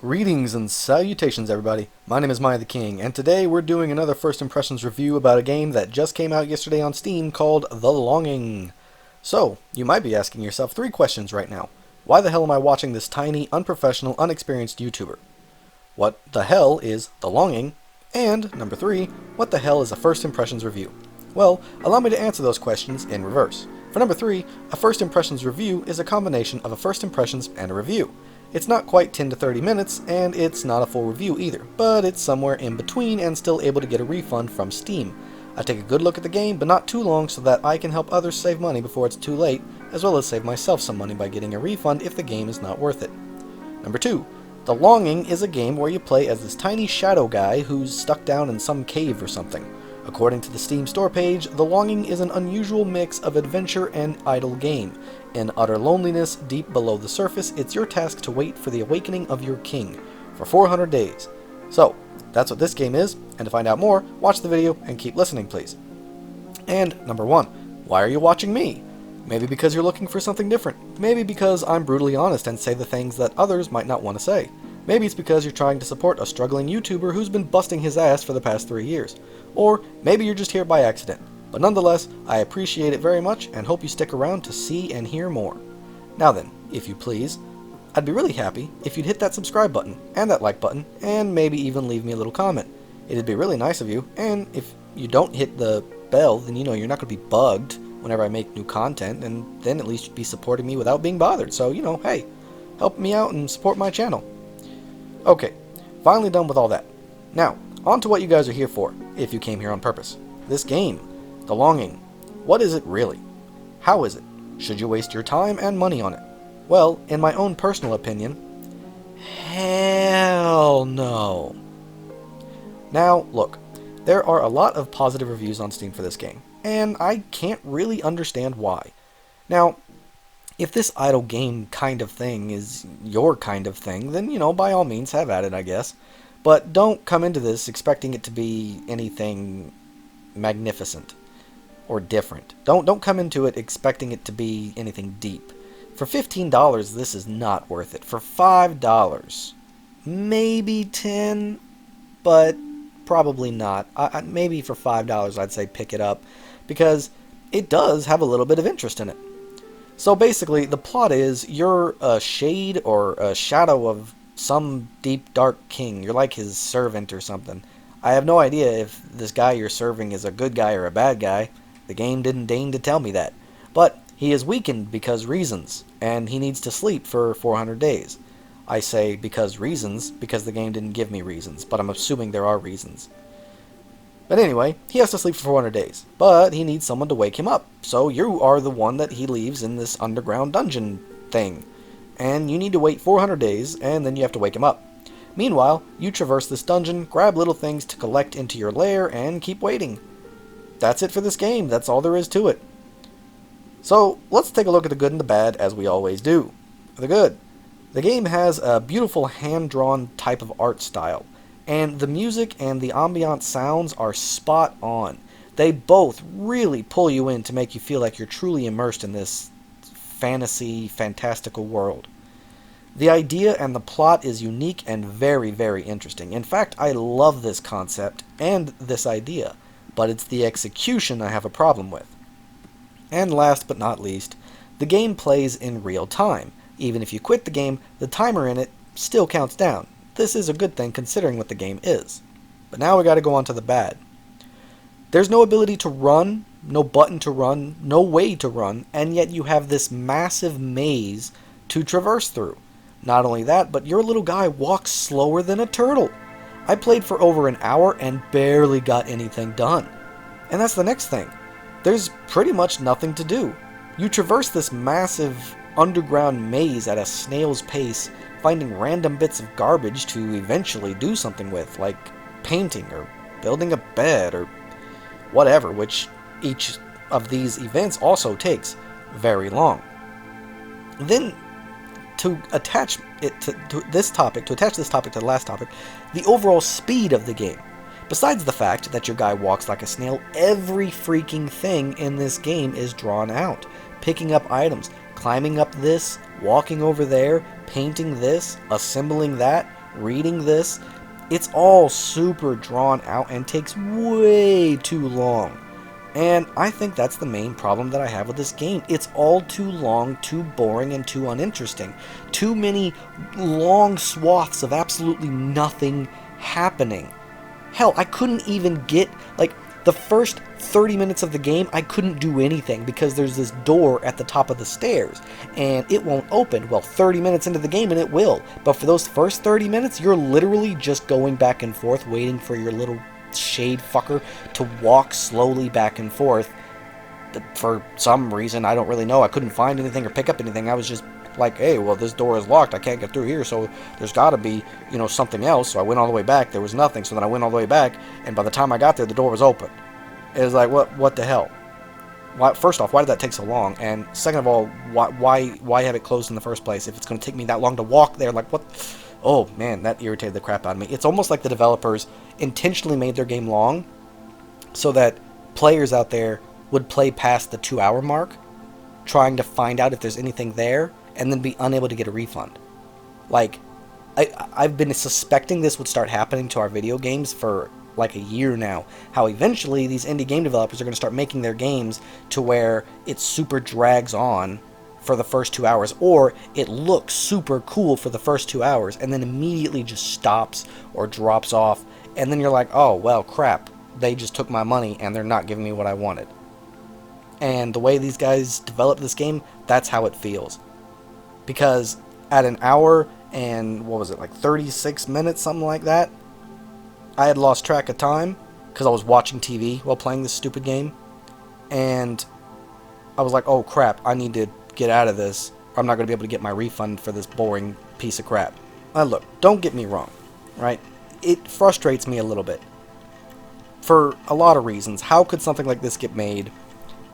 Greetings and salutations, everybody. My name is MiAh the King, and today we're doing another First Impressions review about a game that just came out yesterday on Steam called The Longing. So, you might be asking yourself three questions right now. Why the hell am I watching this tiny, unprofessional, unexperienced YouTuber? What the hell is The Longing? And, number three, what the hell is a First Impressions review? Well, allow me to answer those questions in reverse. For number three, a First Impressions review is a combination of a First Impressions and a review. It's not quite 10 to 30 minutes, and it's not a full review either, but it's somewhere in between and still able to get a refund from Steam. I take a good look at the game, but not too long so that I can help others save money before it's too late, as well as save myself some money by getting a refund if the game is not worth it. Number two, The Longing is a game where you play as this tiny shadow guy who's stuck down in some cave or something. According to the Steam store page, The Longing is an unusual mix of adventure and idle game. In utter loneliness, deep below the surface, it's your task to wait for the awakening of your king, for 400 days. So, that's what this game is, and to find out more, watch the video and keep listening, please. And, number one, why are you watching me? Maybe because you're looking for something different. Maybe because I'm brutally honest and say the things that others might not want to say. Maybe it's because you're trying to support a struggling YouTuber who's been busting his ass for the past 3 years. Or maybe you're just here by accident. But nonetheless, I appreciate it very much and hope you stick around to see and hear more. Now then, if you please, I'd be really happy if you'd hit that subscribe button and that like button and maybe even leave me a little comment. It'd be really nice of you, and if you don't hit the bell, then you're not going to be bugged whenever I make new content, and then at least you'd be supporting me without being bothered. So, hey, help me out and support my channel. Okay, finally done with all that. Now, on to what you guys are here for, if you came here on purpose. This game, The Longing. What is it really? How is it? Should you waste your time and money on it? Well, in my own personal opinion, hell no. Now, look, there are a lot of positive reviews on Steam for this game, and I can't really understand why. Now, if this idle game kind of thing is your kind of thing, then, by all means, have at it, I guess. But don't come into this expecting it to be anything magnificent or different. Don't come into it expecting it to be anything deep. For $15, this is not worth it. For $5, maybe $10, but probably not. Maybe for $5, I'd say pick it up, because it does have a little bit of interest in it. So basically, the plot is you're a shade or a shadow of some deep, dark king. You're like his servant or something. I have no idea if this guy you're serving is a good guy or a bad guy. The game didn't deign to tell me that. But he is weakened because reasons, and he needs to sleep for 400 days. I say because reasons, because the game didn't give me reasons, but I'm assuming there are reasons. But anyway, he has to sleep for 400 days, but he needs someone to wake him up. So you are the one that he leaves in this underground dungeon thing. And you need to wait 400 days, and then you have to wake him up. Meanwhile, you traverse this dungeon, grab little things to collect into your lair, and keep waiting. That's it for this game. That's all there is to it. So, let's take a look at the good and the bad, as we always do. The good. The game has a beautiful hand-drawn type of art style, and the music and the ambient sounds are spot on. They both really pull you in to make you feel like you're truly immersed in this fantasy, fantastical world. The idea and the plot is unique and very, very interesting. In fact, I love this concept and this idea, but it's the execution I have a problem with. And last but not least, the game plays in real time. Even if you quit the game, the timer in it still counts down. This is a good thing considering what the game is. But now we gotta go on to the bad. There's no ability to run, no button to run, no way to run, and yet you have this massive maze to traverse through. Not only that, but your little guy walks slower than a turtle. I played for over an hour and barely got anything done. And that's the next thing. There's pretty much nothing to do. You traverse this massive underground maze at a snail's pace, finding random bits of garbage to eventually do something with, like painting or building a bed or whatever, which each of these events also takes very long. Then, to attach it to this topic to the last topic, the overall speed of the game. Besides the fact that your guy walks like a snail, every freaking thing in this game is drawn out. Picking up items, climbing up this, walking over there, painting this, assembling that, reading this, it's all super drawn out and takes way too long. And I think that's the main problem that I have with this game. It's all too long, too boring, and too uninteresting. Too many long swaths of absolutely nothing happening. Hell, I couldn't even get, like, the first 30 minutes of the game, I couldn't do anything because there's this door at the top of the stairs, and it won't open. Well, 30 minutes into the game, and it will. But for those first 30 minutes, you're literally just going back and forth, waiting for your little shade fucker to walk slowly back and forth. For some reason, I don't really know. I couldn't find anything or pick up anything. I was just like, hey, well, this door is locked. I can't get through here, so there's got to be, something else. So I went all the way back. There was nothing. So then I went all the way back, and by the time I got there, the door was open. It was like, what the hell? First off, why did that take so long? And second of all, why have it closed in the first place if it's going to take me that long to walk there? Like, what? Oh, man, that irritated the crap out of me. It's almost like the developers intentionally made their game long so that players out there would play past the 2-hour mark, trying to find out if there's anything there, and then be unable to get a refund. Like, I've been suspecting this would start happening to our video games for like a year now. How eventually these indie game developers are going to start making their games to where it super drags on for the first 2 hours, or it looks super cool for the first 2 hours and then immediately just stops or drops off, and then you're like, oh well, crap, they just took my money and they're not giving me what I wanted. And the way these guys develop this game, that's how it feels. Because at an hour and, what was it, like 36 minutes, something like that, I had lost track of time because I was watching TV while playing this stupid game, and I was like, oh crap, I need to get out of this, or I'm not going to be able to get my refund for this boring piece of crap. Now look, don't get me wrong, right? It frustrates me a little bit. For a lot of reasons. How could something like this get made,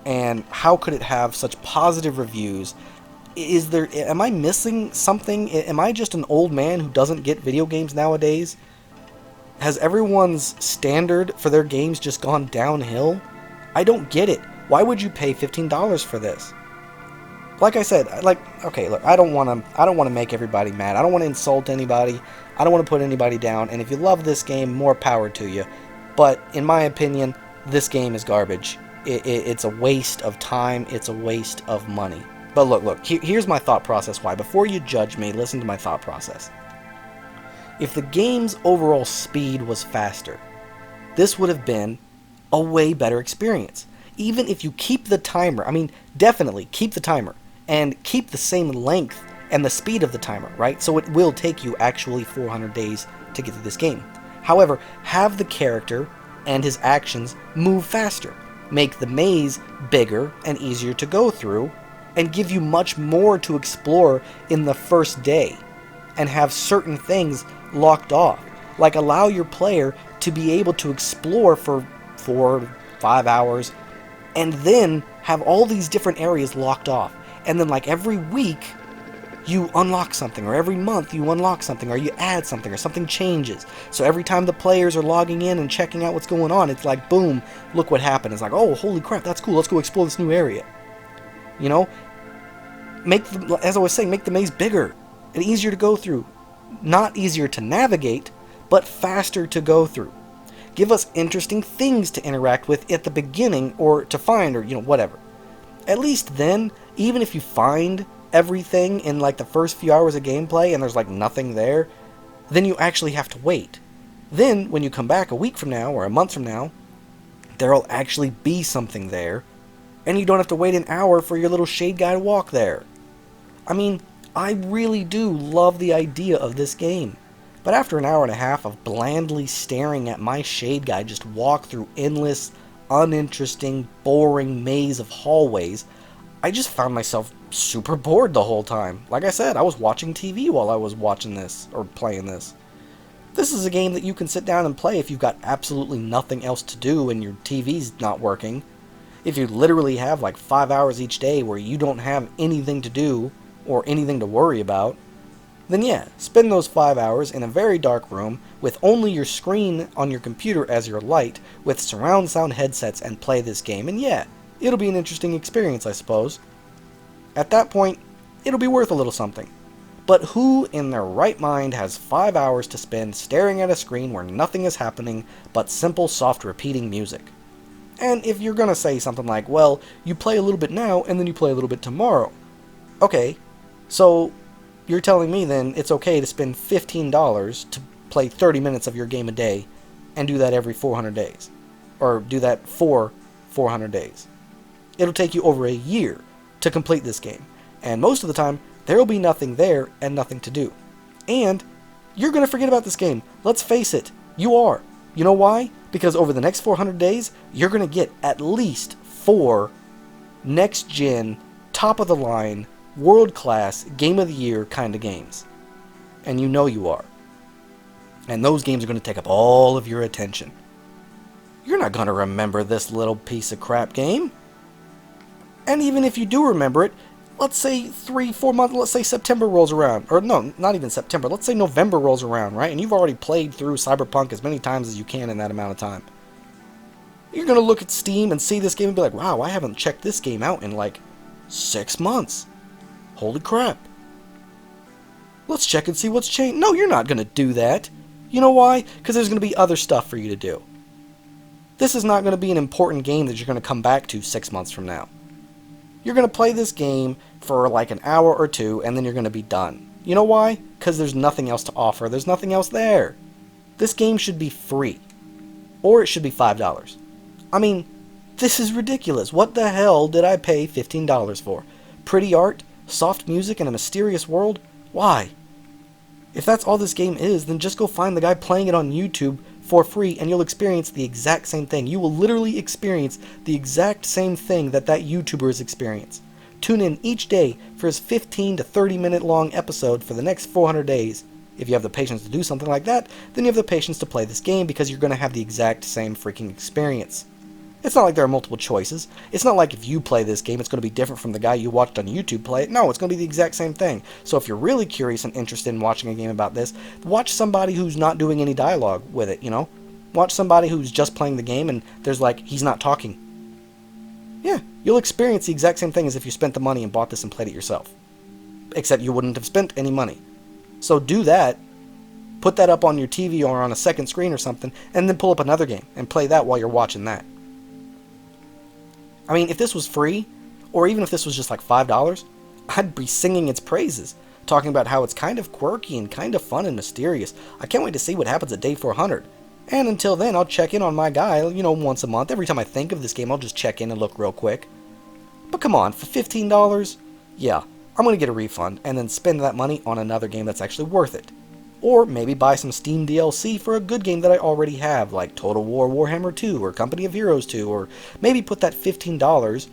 and how could it have such positive reviews? Am I missing something? Am I just an old man who doesn't get video games nowadays? Has everyone's standard for their games just gone downhill? I don't get it. Why would you pay $15 for this? Like I said, okay, look, I don't want to make everybody mad. I don't want to insult anybody. I don't want to put anybody down. And if you love this game, more power to you. But in my opinion, this game is garbage. It's a waste of time. It's a waste of money. But look, here's my thought process why. Before you judge me, listen to my thought process. If the game's overall speed was faster, this would have been a way better experience. Even if you keep the timer, definitely keep the timer, and keep the same length and the speed of the timer, right? So it will take you actually 400 days to get through this game. However, have the character and his actions move faster. Make the maze bigger and easier to go through, and give you much more to explore in the first day, and have certain things locked off. Like, allow your player to be able to explore for 4 to 5 hours, and then have all these different areas locked off. And then, like, every week you unlock something, or every month you unlock something, or you add something, or something changes. So every time the players are logging in and checking out what's going on, it's like, boom, look what happened. It's like, oh, holy crap, that's cool, let's go explore this new area. As I was saying, make the maze bigger and easier to go through. Not easier to navigate, but faster to go through. Give us interesting things to interact with at the beginning, or to find, or whatever. At least then, even if you find everything in like the first few hours of gameplay and there's like nothing there, then you actually have to wait. Then when you come back a week from now or a month from now, there'll actually be something there, and you don't have to wait an hour for your little shade guy to walk there. I really do love the idea of this game, but after an hour and a half of blandly staring at my shade guy just walk through endless, uninteresting, boring maze of hallways, I just found myself super bored the whole time. Like I said, I was watching TV while I was watching this, or playing this. This is a game that you can sit down and play if you've got absolutely nothing else to do and your TV's not working. If you literally have like 5 hours each day where you don't have anything to do, or anything to worry about, then yeah, spend those 5 hours in a very dark room with only your screen on your computer as your light, with surround sound headsets, and play this game, and yeah, it'll be an interesting experience, I suppose. At that point, it'll be worth a little something. But who in their right mind has 5 hours to spend staring at a screen where nothing is happening but simple, soft, repeating music? And if you're going to say something like, well, you play a little bit now and then you play a little bit tomorrow. Okay, so you're telling me then it's okay to spend $15 to play 30 minutes of your game a day and do that every 400 days. Or do that for 400 days. It'll take you over a year to complete this game. And most of the time, there will be nothing there and nothing to do. And you're going to forget about this game. Let's face it, you are. You know why? Because over the next 400 days, you're going to get at least 4 next-gen, top-of-the-line, world-class, game of the year kind of games. And you know you are. And those games are going to take up all of your attention. You're not going to remember this little piece of crap game. And even if you do remember it, let's say 3-4 months, let's say September rolls around. Or no, not even September. Let's say November rolls around, right? And you've already played through Cyberpunk as many times as you can in that amount of time. You're going to look at Steam and see this game and be like, wow, I haven't checked this game out in like 6 months. Holy crap. Let's check and see what's changed. No, you're not going to do that. You know why? Because there's going to be other stuff for you to do. This is not going to be an important game that you're going to come back to 6 months from now. You're going to play this game for like an hour or two, and then you're going to be done. You know why? Because there's nothing else to offer. There's nothing else there. This game should be free. Or it should be $5. I mean, this is ridiculous. What the hell did I pay $15 for? Pretty art, soft music, and a mysterious world? Why? If that's all this game is, then just go find the guy playing it on YouTube for free, and you'll experience the exact same thing. You will literally experience the exact same thing that YouTuber has experienced. Tune in each day for his 15 to 30 minute long episode for the next 400 days. If you have the patience to do something like that, then you have the patience to play this game because you're going to have the exact same freaking experience. It's not like there are multiple choices. It's not like if you play this game, it's going to be different from the guy you watched on YouTube play it. No, it's going to be the exact same thing. So if you're really curious and interested in watching a game about this, watch somebody who's not doing any dialogue with it, you know? Watch somebody who's just playing the game and there's like, he's not talking. Yeah, you'll experience the exact same thing as if you spent the money and bought this and played it yourself. Except you wouldn't have spent any money. So do that, put that up on your TV or on a second screen or something, and then pull up another game and play that while you're watching that. I mean, if this was free, or even if this was just like $5, I'd be singing its praises, talking about how it's kind of quirky and kind of fun and mysterious. I can't wait to see what happens at day 400. And until then, I'll check in on my guy, you know, once a month. Every time I think of this game, I'll just check in and look real quick. But come on, for $15? Yeah, I'm going to get a refund and then spend that money on another game that's actually worth it. Or maybe buy some Steam DLC for a good game that I already have, like Total War Warhammer 2 or Company of Heroes 2, or maybe put that $15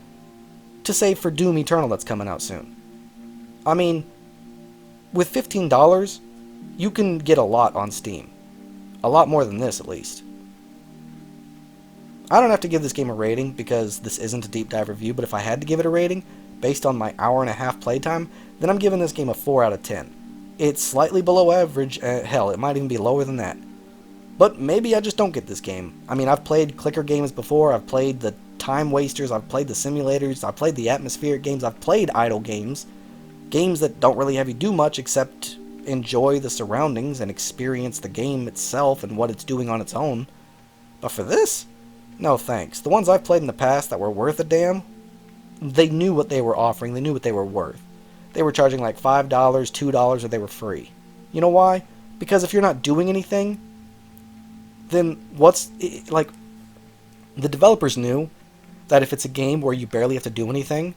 to save for Doom Eternal that's coming out soon. I mean, with $15, you can get a lot on Steam. A lot more than this, at least. I don't have to give this game a rating because this isn't a deep dive review, but if I had to give it a rating, based on my hour-and-a-half playtime, then I'm giving this game a 4 out of 10. It's slightly below average, hell, it might even be lower than that. But maybe I just don't get this game. I mean, I've played clicker games before, I've played the time wasters, I've played the simulators, I've played the atmospheric games, I've played idle games. Games that don't really have you do much except enjoy the surroundings and experience the game itself and what it's doing on its own. But for this? No thanks. The ones I've played in the past that were worth a damn, they knew what they were offering, they knew what they were worth. They were charging like $5, $2, or they were free. You know why? Because if you're not doing anything, then like, the developers knew that if it's a game where you barely have to do anything,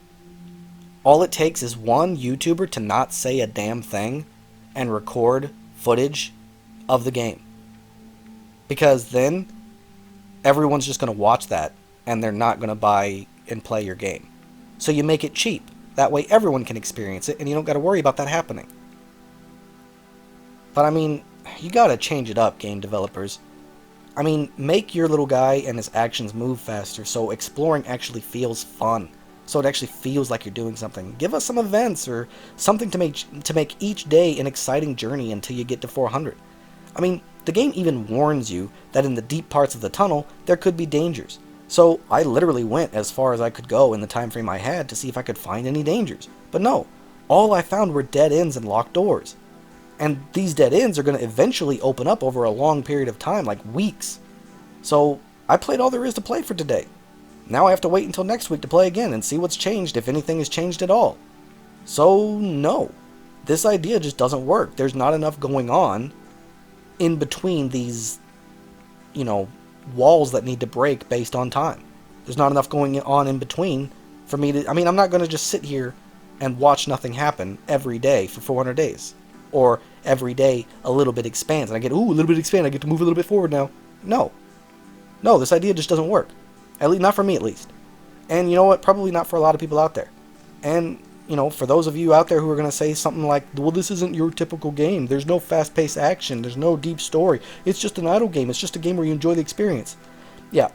all it takes is one YouTuber to not say a damn thing and record footage of the game. Because then, everyone's just going to watch that, and they're not going to buy and play your game. So you make it cheap. That way everyone can experience it, and you don't got to worry about that happening. But I mean, you got to change it up, game developers. I mean, make your little guy and his actions move faster, so exploring actually feels fun. So it actually feels like you're doing something. Give us some events or something to make each day an exciting journey until you get to 400. I mean, the game even warns you that in the deep parts of the tunnel, there could be dangers. So I literally went as far as I could go in the time frame I had to see if I could find any dangers. But no, all I found were dead ends and locked doors. And these dead ends are going to eventually open up over a long period of time, like weeks. So I played all there is to play for today. Now I have to wait until next week to play again and see what's changed, if anything has changed at all. So no, this idea just doesn't work. There's not enough going on in between these, walls that need to break based on time. There's not enough going on in between for me to... I'm not going to just sit here and watch nothing happen every day for 400 days. Or every day a little bit expands. And I get, a little bit expand. I get to move a little bit forward now. No. No, this idea just doesn't work. At least, not for me, at least. And you know what? Probably not for a lot of people out there. And, for those of you out there who are going to say something like, well, this isn't your typical game. There's no fast-paced action. There's no deep story. It's just an idle game. It's just a game where you enjoy the experience. Yeah,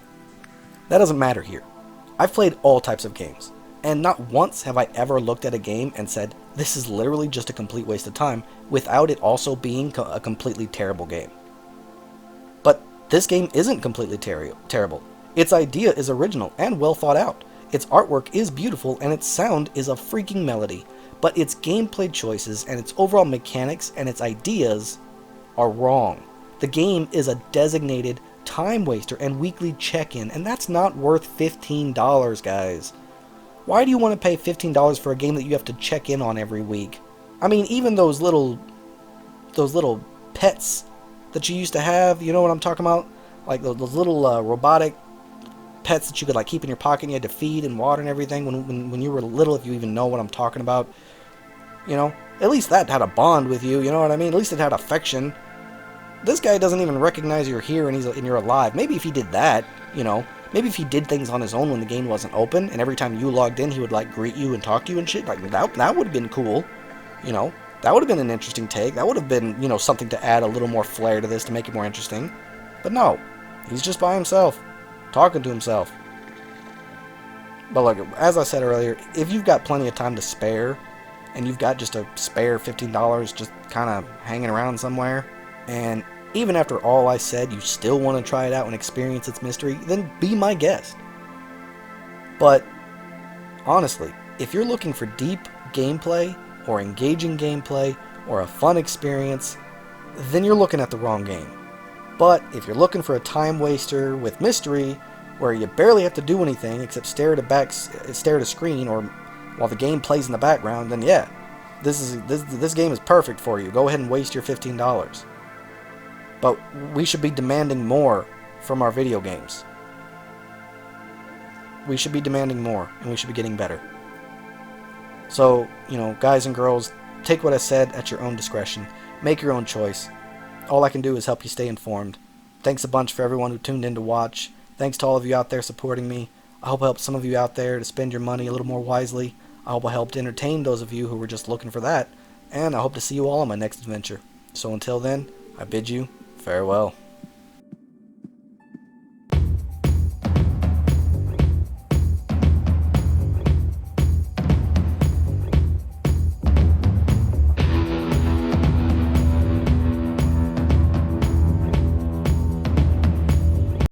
that doesn't matter here. I've played all types of games. And not once have I ever looked at a game and said, this is literally just a complete waste of time, without it also being a completely terrible game. But this game isn't completely terrible. Its idea is original and well thought out. Its artwork is beautiful and its sound is a freaking melody. But its gameplay choices and its overall mechanics and its ideas are wrong. The game is a designated time waster and weekly check-in, and that's not worth $15, guys. Why do you want to pay $15 for a game that you have to check in on every week? I mean, even those little pets that you used to have, you know what I'm talking about? Like those little robotic pets that you could like keep in your pocket and you had to feed and water and everything when you were little, if you even know what I'm talking about. At least that had a bond with you, you know what I mean? At least it had affection. This guy doesn't even recognize you're here and you're alive. Maybe if he did that, maybe if he did things on his own when the game wasn't open, and every time you logged in, he would like greet you and talk to you and shit. Like that would have been cool. That would have been an interesting take. That would have been, something to add a little more flair to this to make it more interesting. But no, he's just by himself, talking to himself. But look, as I said earlier, if you've got plenty of time to spare, and you've got just a spare $15 just kind of hanging around somewhere, and even after all I said, you still want to try it out and experience its mystery, then be my guest. But honestly, if you're looking for deep gameplay, or engaging gameplay, or a fun experience, then you're looking at the wrong game. But if you're looking for a time waster with mystery, where you barely have to do anything except stare at a screen, or while the game plays in the background, then yeah, this game is perfect for you. Go ahead and waste your $15. But we should be demanding more from our video games. We should be demanding more, and we should be getting better. So, guys and girls, take what I said at your own discretion. Make your own choice. All I can do is help you stay informed. Thanks a bunch for everyone who tuned in to watch. Thanks to all of you out there supporting me. I hope I helped some of you out there to spend your money a little more wisely. I hope I helped entertain those of you who were just looking for that. And I hope to see you all on my next adventure. So until then, I bid you farewell.